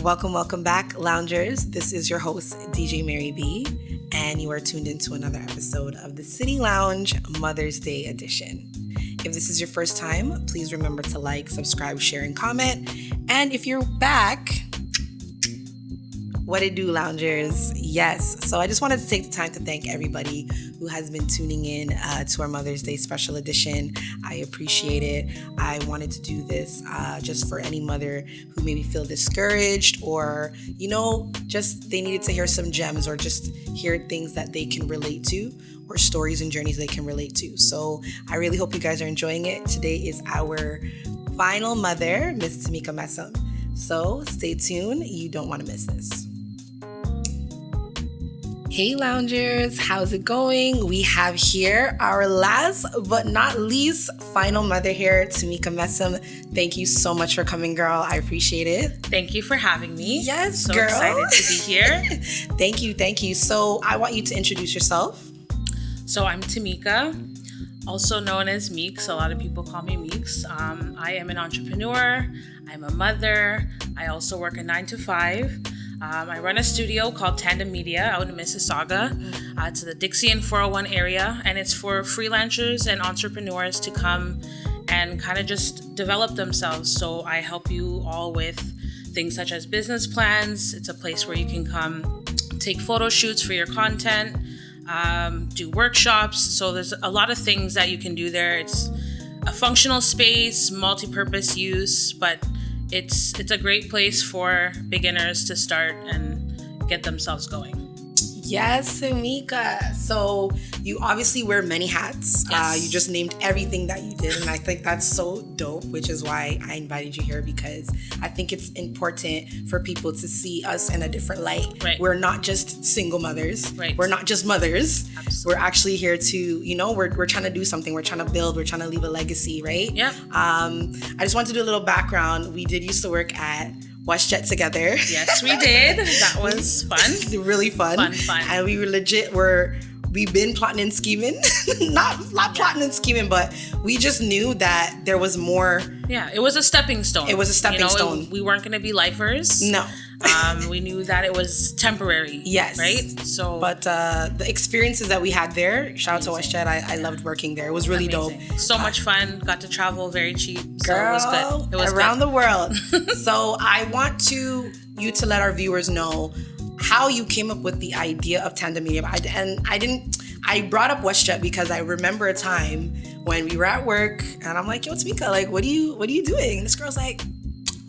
Welcome back, loungers. This is your host, DJ Mary B, and you are tuned into another episode of the City Lounge Mother's Day edition. If this is your first time, please remember to like, subscribe, share, and comment. And if you're back, what it do, loungers? Yes. So I just wanted to take the time to thank everybody who has been tuning in to our Mother's Day special edition. I appreciate it. I wanted to do this just for any mother who maybe feel discouraged or, just they needed to hear some gems or just hear things that they can relate to or stories and journeys they can relate to. So I really hope you guys are enjoying it. Today is our final mother, Miss Tamika Messam. So stay tuned. You don't want to miss this. Hey loungers, how's it going? We have here our last but not least final mother here, Tamika Messam. Thank you so much for coming, girl. I appreciate it. Thank you for having me. Yes, so girl. Excited to be here. Thank you. So I want you to introduce yourself. So I'm Tamika, also known as Meeks. A lot of people call me Meeks. I am an entrepreneur. I'm a mother. I also work a 9 to 5. I run a studio called Tandem out in Mississauga. It's the Dixie and 401 area, and it's for freelancers and entrepreneurs to come and kind of just develop themselves. So I help you all with things such as business plans. It's a place where you can come take photo shoots for your content, do workshops. So there's a lot of things that you can do there. It's a functional space, multi-purpose use, but it's a great place for beginners to start and get themselves going. Yes, Tamika. So you obviously wear many hats. Yes. You just named everything that you did, and I think that's so dope, which is why I invited you here, because I think it's important for people to see us in a different light. Right. We're not just single mothers. Right. We're not just mothers. Absolutely. We're actually here to, we're trying to do something. We're trying to build. We're trying to leave a legacy, right? Yep. I just want to do a little background. We did used to work at WestJet together. Yes, we did. That was fun. Really fun. Fun. And we were we've been plotting and scheming. not plotting and scheming, but we just knew that there was more. Yeah, it was a stepping stone. It was a stepping stone. We weren't going to be lifers. No. We knew that it was temporary. Yes. Right? So, but the experiences that we had there, shout out to WestJet, I loved working there. It was really amazing. dope. So much fun. Got to travel very cheap. So Girl, it was good. It was around good. the world. So I want you to let our viewers know how you came up with the idea of Tandem. I brought up WestJet because I remember a time when we were at work and I'm like, yo, Tamika, like, what are you doing? And this girl's like,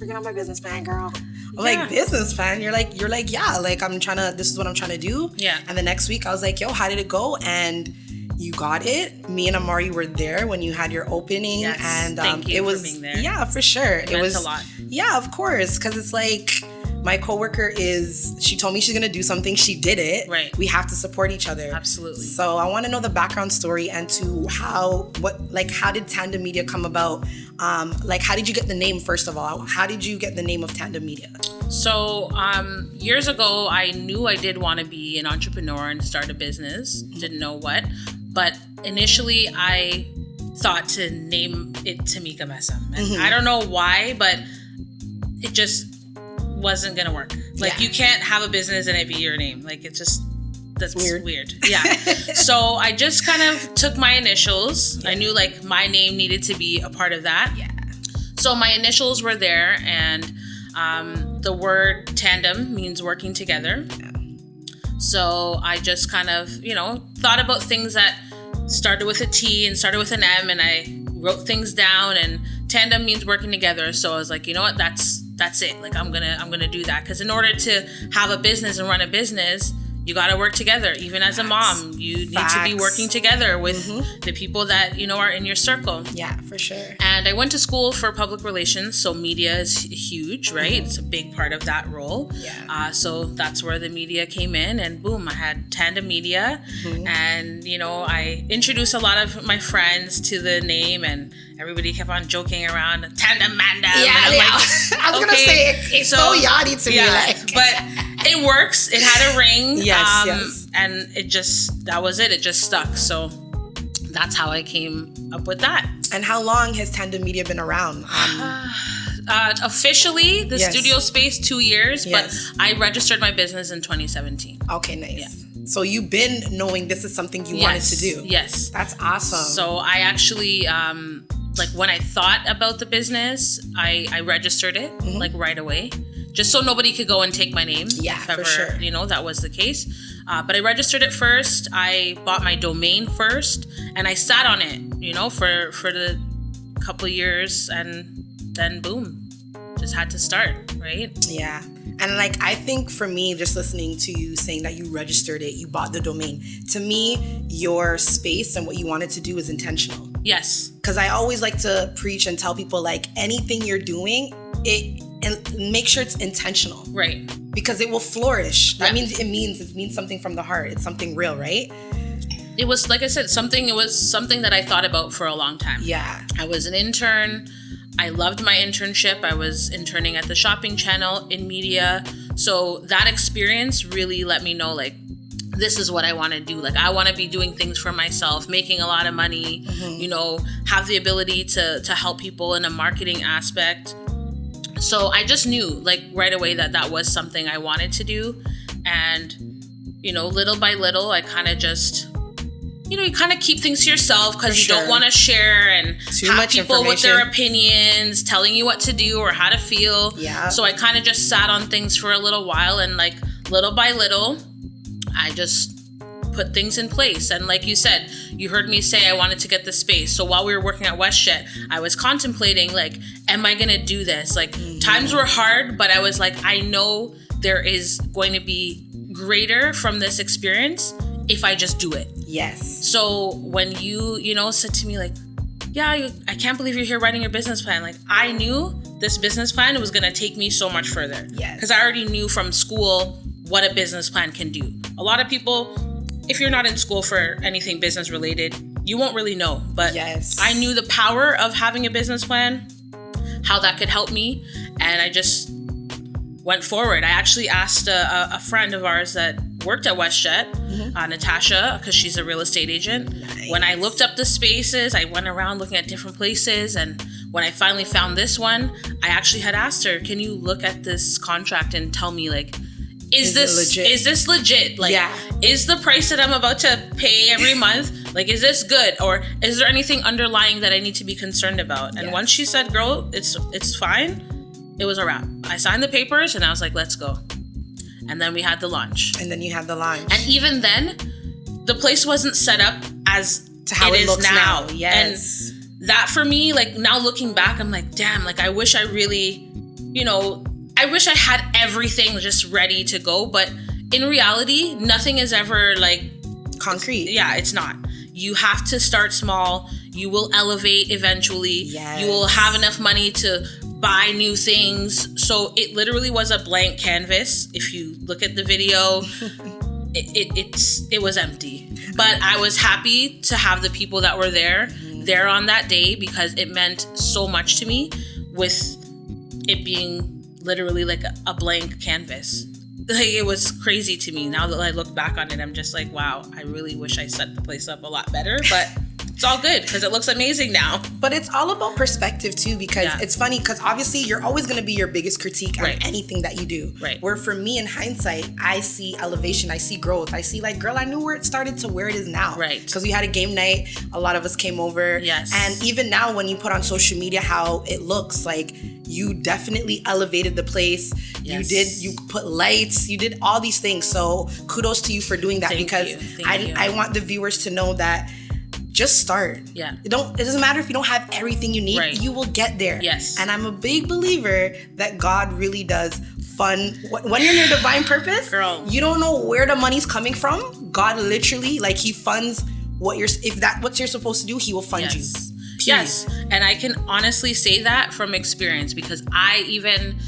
working on my business plan, girl. I'm like, business plan? You're like, yeah, like this is what I'm trying to do. Yeah. And the next week I was like, yo, how did it go? And you got it. Me and Amari were there when you had your opening. Yes. And Thank you it was for being there. Yeah, for sure. It meant a lot. Yeah, of course. Because it's like, my coworker she told me she's going to do something. She did it. Right. We have to support each other. Absolutely. So I want to know the background story and to how did Tandem Media come about? How did you get the name, first of all? How did you get the name of Tandem Media? So years ago, I knew I did want to be an entrepreneur and start a business. Didn't know what. But initially, I thought to name it Tamika Messam. And I don't know why, but it just wasn't gonna work. You can't have a business and it be your name. That's weird. Yeah. So I just kind of took my initials. I knew my name needed to be a part of that. Yeah. So my initials were there, and the word tandem means working together. Yeah. So I just kind of, thought about things that started with a T and started with an M, and I wrote things down, and tandem means working together. So I was like, you know what, that's it. I'm gonna do that, because in order to have a business and run a business, you got to work together. Even as a mom, you need to be working together with the people that are in your circle. Yeah, for sure. And I went to school for public relations, so media is huge, right? It's a big part of that role. Yeah. So that's where the media came in, and boom, I had Tandem Media, and I introduced a lot of my friends to the name, and everybody kept on joking around Tandem Manda. Yeah, I was gonna say it's so yachty to me, but it works. It had a ring. Yes. And that was it. It just stuck. So that's how I came up with that. And how long has Tandem Media been around? Officially, the studio space 2 years, but I registered my business in 2017. Okay, nice. Yeah. So you've been knowing this is something you wanted to do. Yes. That's awesome. So I actually, like when I thought about the business, I registered it like right away, just so nobody could go and take my name. Yeah, if ever, for sure. You know, that was the case. But I registered it first. I bought my domain first, and I sat on it, you know, for the couple years, and then boom, just had to start, right? Yeah. And like, I think for me, just listening to you saying that you registered it, you bought the domain, to me, your space and what you wanted to do is intentional. Yes. Because I always like to preach and tell people, like, anything you're doing, and make sure it's intentional. Right. Because it will flourish. That means it means something from the heart. It's something real, right? It was, like I said, it was something that I thought about for a long time. Yeah. I was an intern. I loved my internship. I was interning at the shopping channel in media. So that experience really let me know, like, this is what I want to do. Like, I want to be doing things for myself, making a lot of money, you know, have the ability to help people in a marketing aspect. So I just knew, like, right away that was something I wanted to do. And, you know, little by little, I kind of just... You know, you kind of keep things to yourself because you don't want to share and have people with their opinions telling you what to do or how to feel. Yeah. So I kind of just sat on things for a little while, and like little by little, I just put things in place. And like you said, you heard me say I wanted to get the space. So while we were working at WestJet, I was contemplating, like, am I going to do this? Like, times were hard, but I was like, I know there is going to be greater from this experience if I just do it. Yes. So when you know, said to me, like, yeah, I can't believe you're here writing your business plan. Like, I knew this business plan was going to take me so much further. Yes. Because I already knew from school what a business plan can do. A lot of people, if you're not in school for anything business related, you won't really know. But I knew the power of having a business plan, how that could help me. And I just went forward. I actually asked a friend of ours that worked at WestJet, Natasha, because she's a real estate agent. Nice. When I looked up the spaces, I went around looking at different places, and when I finally found this one, I actually had asked her, can you look at this contract and tell me, like, is this legit? Like, is the price that I'm about to pay every month, like, is this good? Or is there anything underlying that I need to be concerned about? And once she said, girl, it's fine, it was a wrap. I signed the papers and I was like, let's go. And then we had the launch. And then you had the launch. And even then, the place wasn't set up as to how it looks now. Yes. And that for me, like, now looking back, I'm like, damn, like, I wish I really, you know, I wish I had everything just ready to go. But in reality, nothing is ever like concrete. It's not. You have to start small. You will elevate eventually. Yes. You will have enough money to buy new things. So it literally was a blank canvas. If you look at the video, it was empty. But I was happy to have the people that were there on that day, because it meant so much to me, with it being literally like a blank canvas. Like, it was crazy to me. Now that I look back on it, I'm just like, wow, I really wish I set the place up a lot better, but it's all good because it looks amazing now. But it's all about perspective too, because it's funny, because obviously you're always going to be your biggest critique on anything that you do. Right. Where for me, in hindsight, I see elevation, I see growth. I see, like, girl, I knew where it started to where it is now. Right. Because we had a game night, a lot of us came over. Yes. And even now, when you put on social media how it looks, like, you definitely elevated the place. Yes. You put lights, you did all these things. So kudos to you for doing that. Thank you. I want the viewers to know that just start. Yeah. It doesn't matter if you don't have everything you need. Right. You will get there. Yes. And I'm a big believer that God really does fund. When you're in your divine purpose, girl, you don't know where the money's coming from. God literally, like, he funds what you're supposed to do, he will fund you. Yes. And I can honestly say that from experience, because I even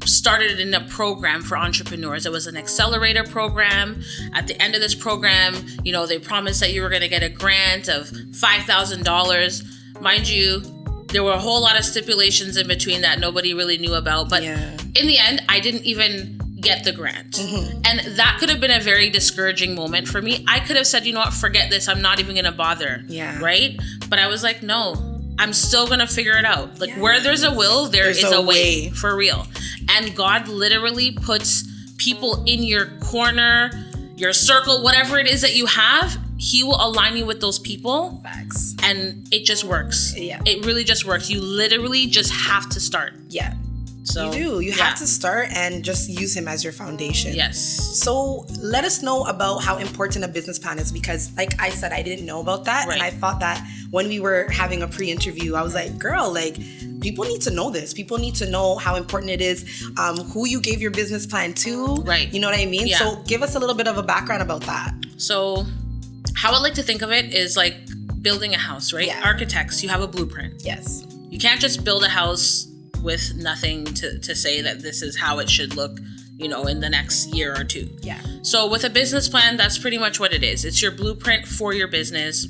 started in a program for entrepreneurs. It was an accelerator program. At the end of this program, you know, they promised that you were going to get a grant of $5,000. Mind you, there were a whole lot of stipulations in between that nobody really knew about. But in the end, I didn't even get the grant. And that could have been a very discouraging moment for me. I could have said, you know what, forget this. I'm not even going to bother. Yeah. Right? But I was like, no, I'm still going to figure it out. Like where there's a will, there's a way, for real. And God literally puts people in your corner, your circle, whatever it is that you have. He will align you with those people. Facts. And it just works. Yeah. It really just works. You literally just have to start. Yeah. So you do. You have to start and just use him as your foundation. Yes. So let us know about how important a business plan is, because like I said, I didn't know about that. Right. And I thought that when we were having a pre-interview, I was like, girl, like people need to know this. People need to know how important it is, who you gave your business plan to. Right. You know what I mean? Yeah. So give us a little bit of a background about that. So how I like to think of it is like building a house, right? Yeah. Architects, you have a blueprint. Yes. You can't just build a house with nothing to say that this is how it should look, you know, in the next year or two. Yeah. So with a business plan, that's pretty much what it is. It's your blueprint for your business.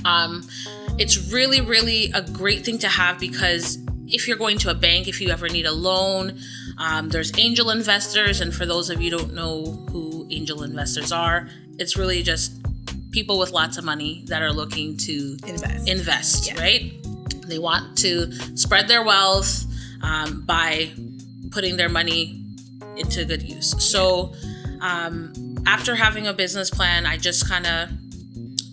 It's really, really a great thing to have, because if you're going to a bank, if you ever need a loan, there's angel investors. And for those of you who don't know who angel investors are, it's really just people with lots of money that are looking to invest, yeah. Right? They want to spread their wealth by putting their money into good use. So after having a business plan, I just kind of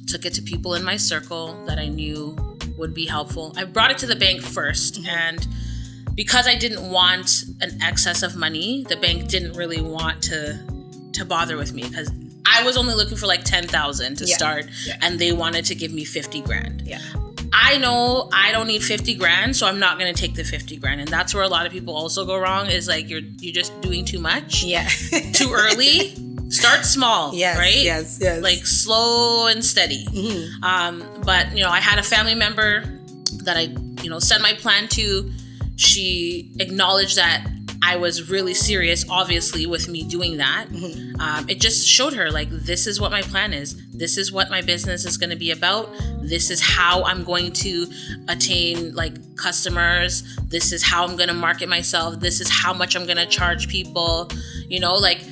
took it to people in my circle that I knew would be helpful. I brought it to the bank first, and because I didn't want an excess of money, the bank didn't really want to bother with me, because I was only looking for like 10,000 to start, and they wanted to give me 50 grand. Yeah. I know I don't need 50 grand, so I'm not going to take the 50 grand. And that's where a lot of people also go wrong, is like you're just doing too much. Yeah. Too early. Start small, yes, right? Yes. Like slow and steady. Mm-hmm. But, you know, I had a family member that I, you know, sent my plan to. She acknowledged that I was really serious, obviously, with me doing that. Mm-hmm. It just showed her, like, this is what my plan is. This is what my business is going to be about. This is how I'm going to attain, like, customers. This is how I'm going to market myself. This is how much I'm going to charge people. You know, like,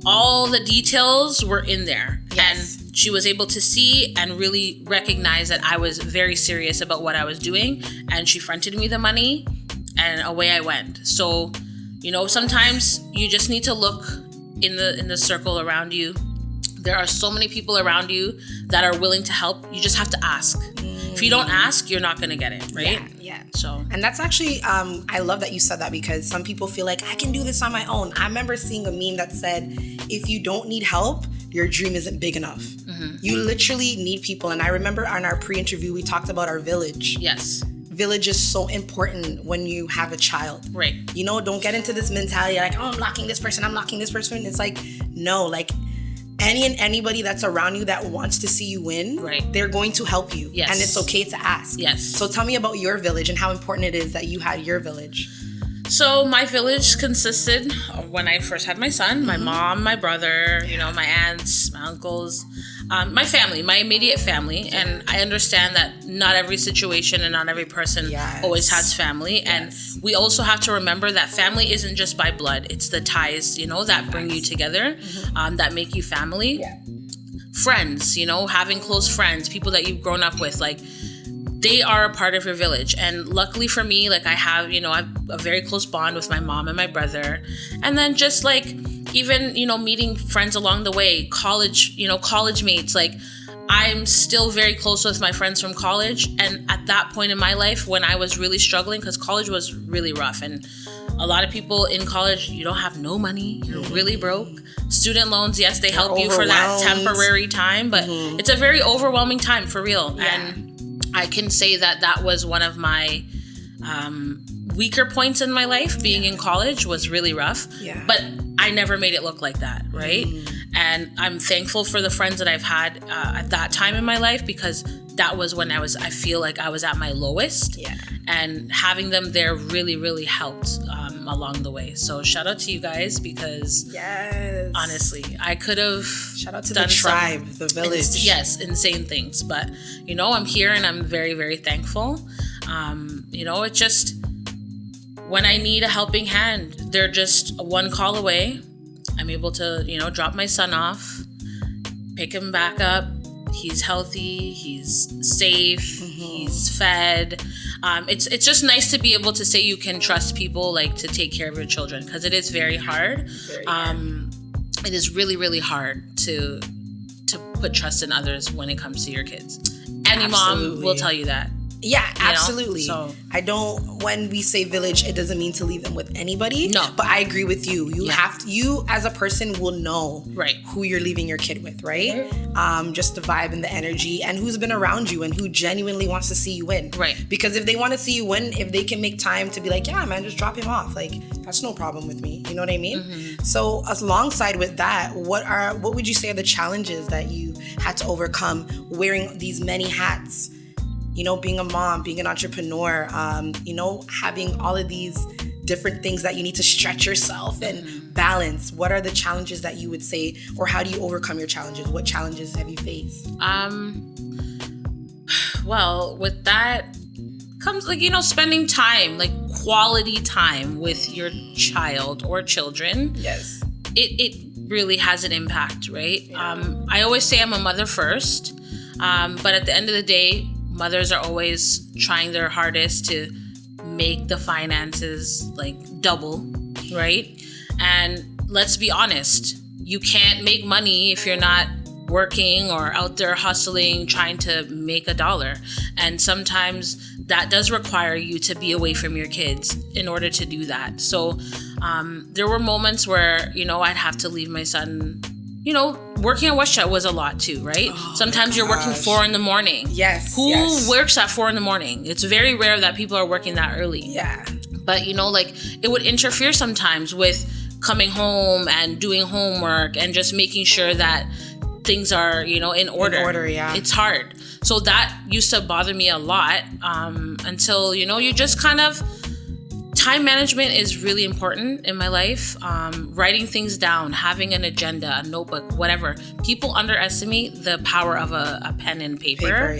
all the details were in there. Yes. And she was able to see and really recognize that I was very serious about what I was doing. And she fronted me the money, and away I went. So, you know, sometimes you just need to look in the circle around you. There are so many people around you that are willing to help. You just have to ask. If you don't ask, you're not going to get it, right? Yeah. So, and that's actually, I love that you said that, because some people feel like I can do this on my own. I remember seeing a meme that said, if you don't need help, your dream isn't big enough. Mm-hmm. You literally need people. And I remember on our pre-interview, we talked about our village. Yes. Village is so important when you have a child. Right. You know, don't get into this mentality like, oh, I'm locking this person. It's like, no, like anybody that's around you that wants to see you win, right, they're going to help you. Yes. And it's okay to ask. Yes. So tell me about your village and how important it is that you had your village. So my village consisted, when I first had my son, my mom, my brother, you know, my aunts, my uncles, my family, my immediate family. And I understand that not every situation and not every person always has family. And we also have to remember that family isn't just by blood. It's the ties, you know, that bring you together, that make you family. Yeah. Friends, you know, having close friends, people that you've grown up with, like, they are a part of your village. And luckily for me, like, I have a very close bond with my mom and my brother. And then just like, even, you know, meeting friends along the way, college mates, like, I'm still very close with my friends from college. And at that point in my life, when I was really struggling, because college was really rough, and a lot of people in college, you don't have no money, you're really broke. Student loans, yes, they help you for that temporary time, but it's a very overwhelming time, for real. Yeah. And I can say that was one of my weaker points in my life. Being in college was really rough, but I never made it look like that, right? And I'm thankful for the friends that I've had at that time in my life, because that was when I feel like I was at my lowest. Yeah. And having them there really, really helped along the way. So shout out to you guys, because honestly, I could have shout out to the tribe, the village. Insane things. But, you know, I'm here and I'm very, very thankful. You know, it just, when I need a helping hand, they're just one call away. I'm able to, you know, drop my son off, pick him back up, he's healthy, he's safe, he's fed. It's just nice to be able to say you can trust people, like, to take care of your children, because it is very hard. It is really, really hard to put trust in others when it comes to your kids. Any mom will tell you that. Yeah, absolutely. So, when we say village, it doesn't mean to leave them with anybody. No. But I agree with you. You as a person will know who you're leaving your kid with, right? Just the vibe and the energy, and who's been around you and who genuinely wants to see you win. Right. Because if they want to see you win, if they can make time to be like, yeah, man, just drop him off. Like, that's no problem with me. You know what I mean? So alongside with that, what would you say are the challenges that you had to overcome wearing these many hats? You know, being a mom, being an entrepreneur, you know, having all of these different things that you need to stretch yourself and balance. What are the challenges that you would say, or how do you overcome your challenges? What challenges have you faced? Well, with that comes, like, you know, spending time, like quality time with your child or children. Yes. It really has an impact, right? Yeah. I always say I'm a mother first, but at the end of the day, mothers are always trying their hardest to make the finances like double, right? And let's be honest, you can't make money if you're not working or out there hustling, trying to make a dollar. And sometimes that does require you to be away from your kids in order to do that. So there were moments where, you know, I'd have to leave my son. You know, working at WestJet was a lot too, right? Oh, sometimes you're working 4 a.m. Yes. Who works at 4 a.m? It's very rare that people are working that early. Yeah. But, you know, like, it would interfere sometimes with coming home and doing homework and just making sure that things are, you know, in order. In order, yeah. It's hard. So that used to bother me a lot until, you know, you just kind of... Time management is really important in my life. Writing things down, having an agenda, a notebook, whatever. People underestimate the power of a pen and paper.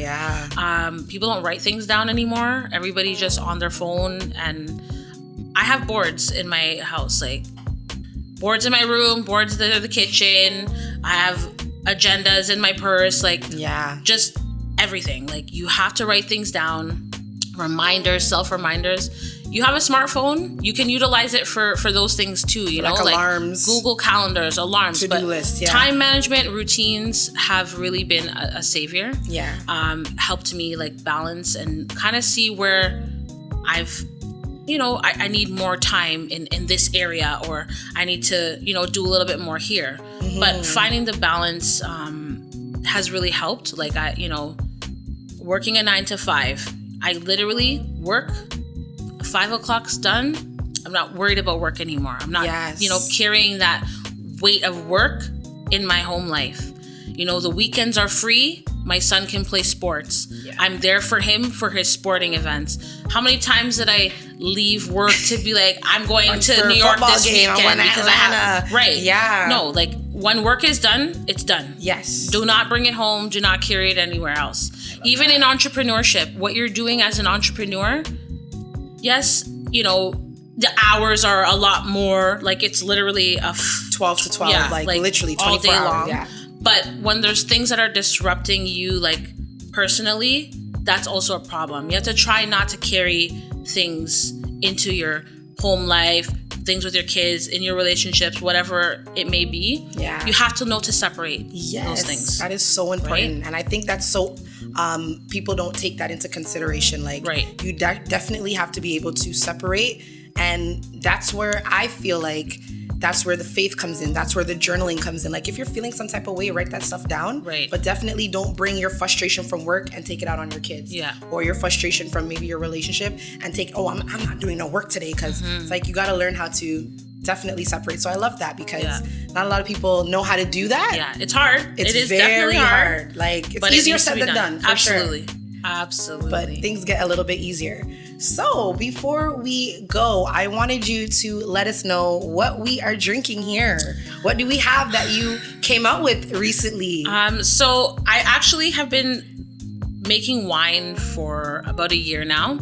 People don't write things down anymore. Everybody's just on their phone. And I have boards in my house, like boards in my room, boards in the kitchen. I have agendas in my purse, like just everything. Like, you have to write things down. Reminders, self-reminders. You have a smartphone, you can utilize it for those things too, you know, like alarms, Google calendars, alarms, to-do list, time management routines have really been a savior. Yeah. Helped me like balance and kind of see where I've, you know, I need more time in this area, or I need to, you know, do a little bit more here. But finding the balance has really helped. Like, you know, working a 9 to 5, I literally work. 5 o'clock's done. I'm not worried about work anymore. I'm not, you know, carrying that weight of work in my home life. You know, the weekends are free. My son can play sports. Yeah. I'm there for him for his sporting events. How many times did I leave work to be like, I'm going to New York this weekend because I have, right? Yeah. No, like, when work is done, it's done. Yes. Do not bring it home. Do not carry it anywhere else. Even in entrepreneurship, what you're doing as an entrepreneur, yes, you know, the hours are a lot more, like, it's literally 12 to 12, like literally 24 all day hours, long. yeah. But when there's things that are disrupting you, like, personally, that's also a problem. You have to try not to carry things into your home life, things with your kids, in your relationships, whatever it may be. Yeah. You have to know to separate those things. That is so important. Right? And I think that's so... people don't take that into consideration. Like, you definitely have to be able to separate. And that's where I feel like that's where the faith comes in. That's where the journaling comes in. Like, if you're feeling some type of way, write that stuff down. Right. But definitely don't bring your frustration from work and take it out on your kids. Yeah. Or your frustration from maybe your relationship and I'm not doing no work today. Because it's like, you got to learn how to definitely separate. So I love that, because not a lot of people know how to do that. Yeah, it's hard. It is very definitely hard. Like, it's easier said than done. For Absolutely. Sure. Absolutely. But things get a little bit easier. So before we go, I wanted you to let us know what we are drinking here. What do we have that you came out with recently? So I actually have been making wine for about a year now.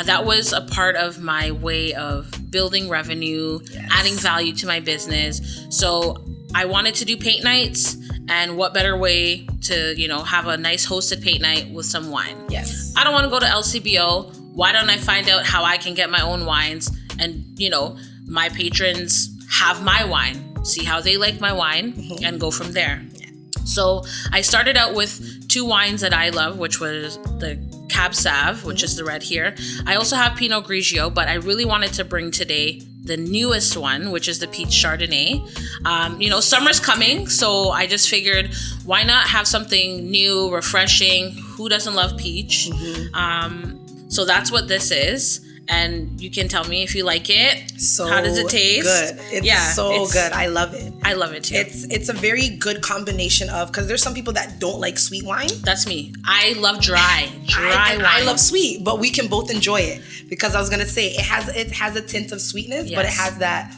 That was a part of my way of building revenue, adding value to my business. So I wanted to do paint nights, And what better way to, have a nice hosted paint night with some wine? Yes. I don't want to go to LCBO. Why don't I find out how I can get my own wines and, my patrons have my wine, see how they like my wine, and go from there. Yeah. So I started out with 2 wines that I love, which was the Cab Sav, which is the red here. I also have Pinot Grigio, but I really wanted to bring today the newest one, which is the Peach Chardonnay. Summer's coming, so I just figured, why not have something new, refreshing? Who doesn't love peach? So that's what this is. And you can tell me if you like it. So how does it taste? Good. It's good. I love it. I love it too. It's a very good combination of, because there's some people that don't like sweet wine. That's me. I love dry wine. I love sweet, but we can both enjoy it, because I was gonna say it has a tint of sweetness, but it has that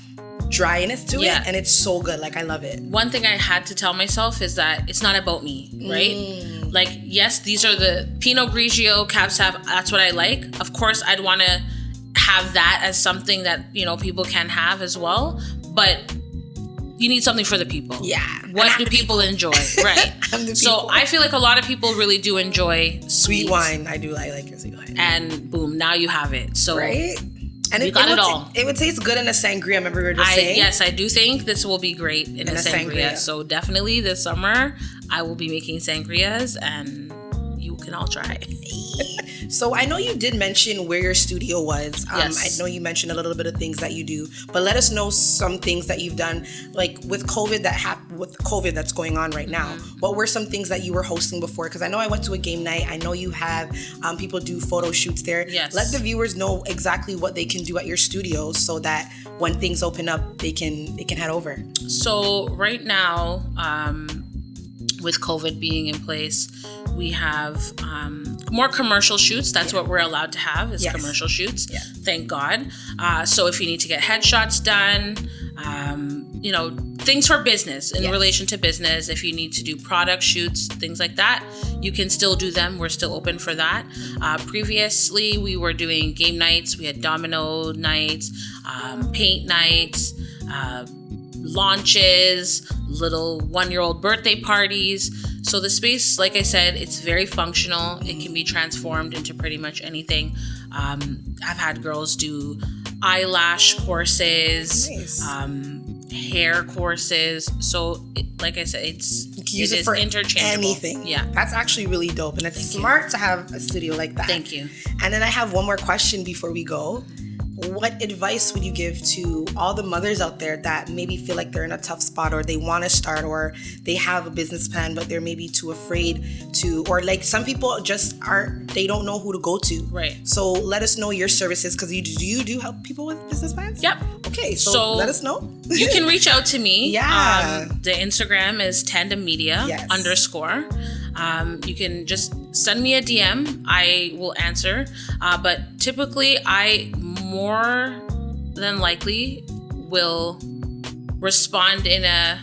dryness to it, and it's so good. Like, I love it. One thing I had to tell myself is that it's not about me, right? Like, yes, these are the Pinot Grigio, Cab Sav, that's what I like. Of course, I'd want to have that as something that, people can have as well, but you need something for the people. Yeah. What do people enjoy? Right. So I feel like a lot of people really do enjoy sweet wine. I like your sweet wine. And boom, now you have it. So right. And you got it all. It would taste good in a sangria. Remember we were just saying? Yes, I do think this will be great in a sangria. So definitely this summer, I will be making sangrias, and you can all try. So I know you did mention where your studio was. Yes. I know you mentioned a little bit of things that you do, but let us know some things that you've done, like with COVID that's going on right now. What were some things that you were hosting before? Because I know I went to a game night. I know you have people do photo shoots there. Yes. Let the viewers know exactly what they can do at your studio, so that when things open up, they can head over. So right now, with COVID being in place, we have more commercial shoots. That's what we're allowed to have, is commercial shoots. Yeah. Thank God. So if you need to get headshots done, things for business, in relation to business, if you need to do product shoots, things like that, you can still do them. We're still open for that. Previously, we were doing game nights. We had domino nights, paint nights, launches, little 1-year-old birthday parties. So the space, like I said, it's very functional. It can be transformed into pretty much anything. I've had girls do eyelash courses, hair courses. So, like I said, it is for interchangeable. Anything. Yeah, that's actually really dope, and it's smart to have a studio like that. Thank you. And then I have one more question before we go. What advice would you give to all the mothers out there that maybe feel like they're in a tough spot, or they want to start, or they have a business plan but they're maybe too afraid to, or like some people just they don't know who to go to. Right. So let us know your services, because you do help people with business plans? Yep. Okay, so let us know. You can reach out to me. Yeah. The Instagram is Tandem Media _ You can just send me a DM. I will answer. But typically, I more than likely will respond in a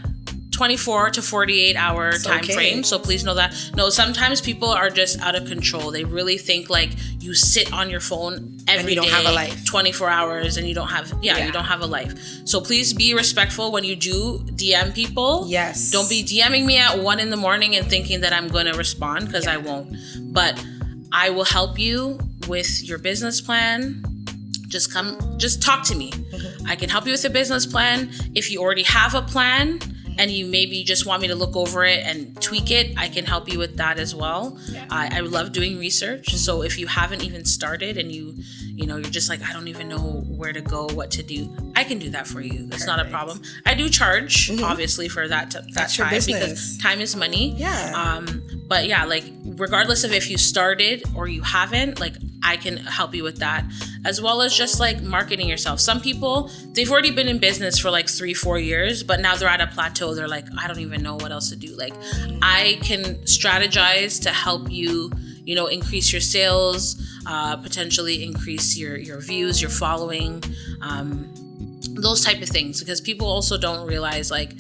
24 to 48 hour time frame. So please know that. No, sometimes people are just out of control. They really think like you sit on your phone every day, have a life. 24 hours, and you don't have you don't have a life. So please be respectful when you do DM people. Yes. Don't be DMing me at 1 a.m. and thinking that I'm going to respond, because I won't. But I will help you with your business plan. Just talk to me. I can help you with a business plan. If you already have a plan and you maybe just want me to look over it and tweak it, I can help you with that as well. Yeah. I love doing research. So if you haven't even started and you're just like, I don't even know where to go, what to do, I can do that for you. That's not a problem. I do charge, obviously, for that time, because time is money. Yeah. But yeah, like regardless of if you started or you haven't, like I can help you with that, as well as just like marketing yourself. Some people, they've already been in business for like 3-4 years, but now they're at a plateau. They're like, I don't even know what else to do. Like I can strategize to help you, increase your sales, potentially increase your views, your following, those type of things. Because people also don't realize, like,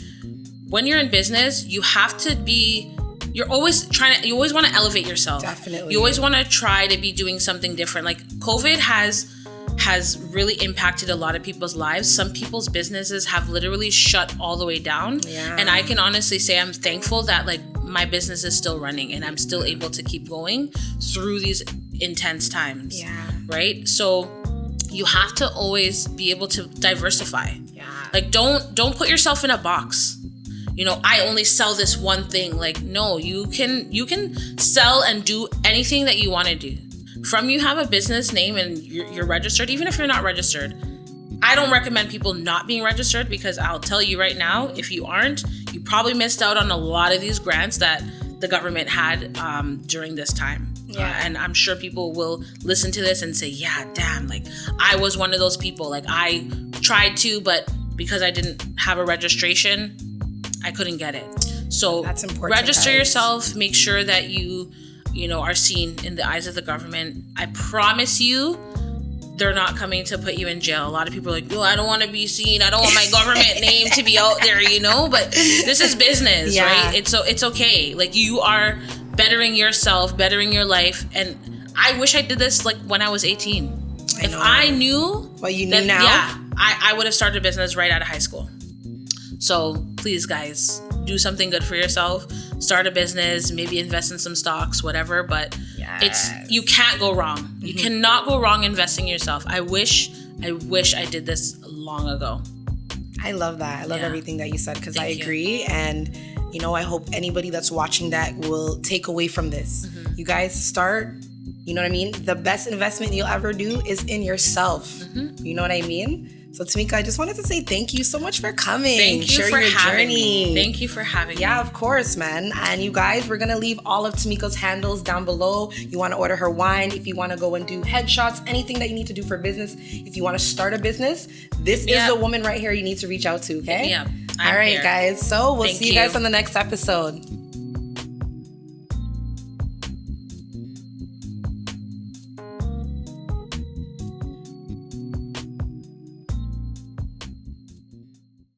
when you're in business, you have to be, you always want to elevate yourself. Definitely. You always want to try to be doing something different. Like COVID has has really impacted a lot of people's lives. Some people's businesses have literally shut all the way down. Yeah. And I can honestly say I'm thankful that like my business is still running and I'm still able to keep going through these intense times. Yeah. Right? So you have to always be able to diversify. Yeah. Like don't put yourself in a box. You know, I only sell this one thing. Like, no, you can sell and do anything that you want to do. From you have a business name and you're registered, even if you're not registered. I don't recommend people not being registered because I'll tell you right now, if you aren't, you probably missed out on a lot of these grants that the government had during this time. Yeah. And I'm sure people will listen to this and say, yeah, damn, like I was one of those people. Like I tried to, but because I didn't have a registration, I couldn't get it. So that's important, register guys. yourself, make sure that you are seen in the eyes of the government. I promise you, they're not coming to put you in jail. A lot of people are like, I don't want to be seen. I don't want my government name to be out there, but this is business, right? It's okay. Like you are bettering yourself, bettering your life. And I wish I did this like when I was 18. If I knew what you knew now, yeah, I would have started a business right out of high school. So please, guys, do something good for yourself. Start a business, maybe invest in some stocks, whatever. But you can't go wrong. Mm-hmm. You cannot go wrong investing in yourself. I wish I did this long ago. I love that. I love everything that you said because I agree. And, I hope anybody that's watching that will take away from this. Mm-hmm. You guys start, you know what I mean? The best investment you'll ever do is in yourself. Mm-hmm. You know what I mean? So Tamika, I just wanted to say thank you so much for coming. Thank you for having me. Thank you for having me. Yeah, of course, man. And you guys, we're going to leave all of Tamika's handles down below. You want to order her wine, if you want to go and do headshots, anything that you need to do for business. If you want to start a business, this is the woman right here you need to reach out to, okay? Yeah. All right, guys. So we'll see you guys on the next episode.